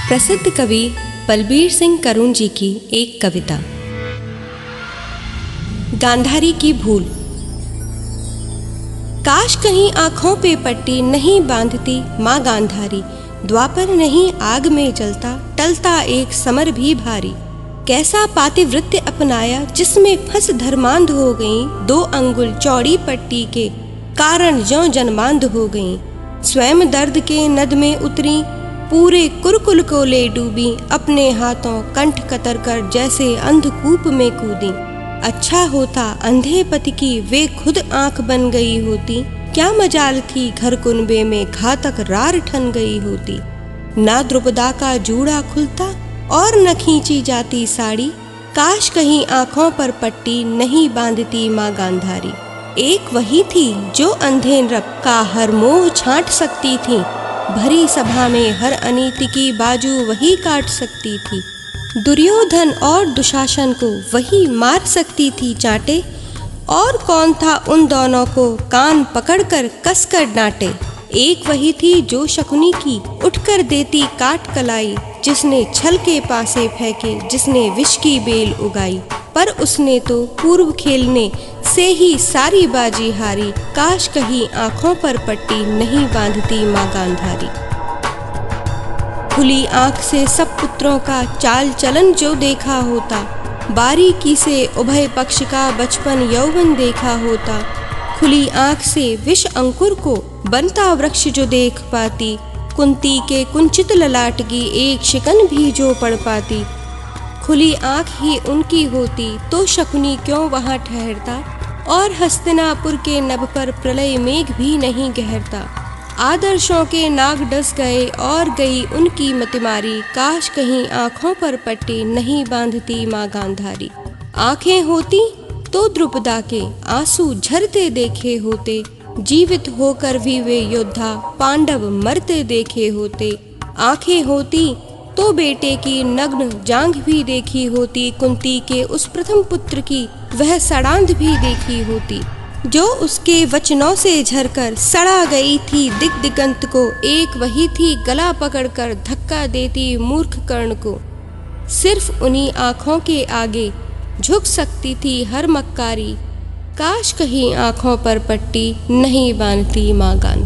प्रसिद्ध कवि बलबीर सिंह करुण जी की एक कविता। गांधारी की भूल। काश कहीं आँखों पे पट्टी नहीं बांधती माँ गांधारी, द्वापर नहीं आग में जलता, टलता एक समर भी भारी। कैसा पातिव्रत्य अपनाया जिसमें फंस धर्मांध हो गईं, 2 अंगुल चौड़ी पट्टी के कारण ज्यों जन्मांध हो गईं। स्वयं दर्द के नद में उतरी, पूरे कुरकुल को ले डूबी, अपने हाथों कंठ कतर कर जैसे अंधकूप में कूदी। अच्छा होता अंधे पति की वे खुद आंख बन गई होती, क्या मजाल थी घर कुनबे में घातक रार ठन गई होती। ना द्रुपदा का जूड़ा खुलता और न खींची जाती साड़ी, काश कहीं आँखों पर पट्टी नहीं बांधती माँ गांधारी। एक वही थी जो अंधे नृप का हर मोह छांट सकती थी, भरी सभा में हर अनीति की बाजू वही काट सकती थी। दुर्योधन और दुशासन को वही मार सकती थी चाटे, और कौन था उन दोनों को कान पकड़कर कसकर डांटे। एक वही थी जो शकुनी की उठकर देती काट कलाई, जिसने छल के पासे फेंके, जिसने विष की बेल उगाई। पर उसने तो पूर्व खेलने से ही सारी बाजी हारी, काश कहीं आँखों पर पट्टी नहीं बांधती माँ गांधारी। खुली आँख से सब पुत्रों का चाल चलन जो देखा होता, बारीकी से उभय पक्ष का बचपन यौवन देखा होता। खुली आँख से विष अंकुर को बनता वृक्ष जो देख पाती, कुंती के कुंचित ललाट की एक शिकन भी जो पढ़ पाती। खुली आँख ही उनकी होती तो शकुनी क्यों वहाँ ठहरता, और हस्तिनापुर के नभ पर प्रलय मेघ भी नहीं गहरता। आदर्शों के नाग डस गए और गई उनकी मतिमारी, काश कहीं आँखों पर पट्टी नहीं बांधती माँ गांधारी। आँखें होती तो द्रुपदा के आंसू झरते देखे होते, जीवित होकर भी वे योद्धा पांडव मरते देखे होते। आँखें होती तो बेटे की नग्न जांघ भी देखी होती, कुंती के उस प्रथम पुत्र की वह सड़ांध भी देखी होती, जो उसके वचनों से झरकर सड़ा गई थी दिग दिगंत को। एक वही थी गला पकड़कर धक्का देती मूर्ख कर्ण को, सिर्फ उन्हीं आँखों के आगे झुक सकती थी हर मक्कारी, काश कहीं आँखों पर पट्टी नहीं बांधती माँ गांधारी।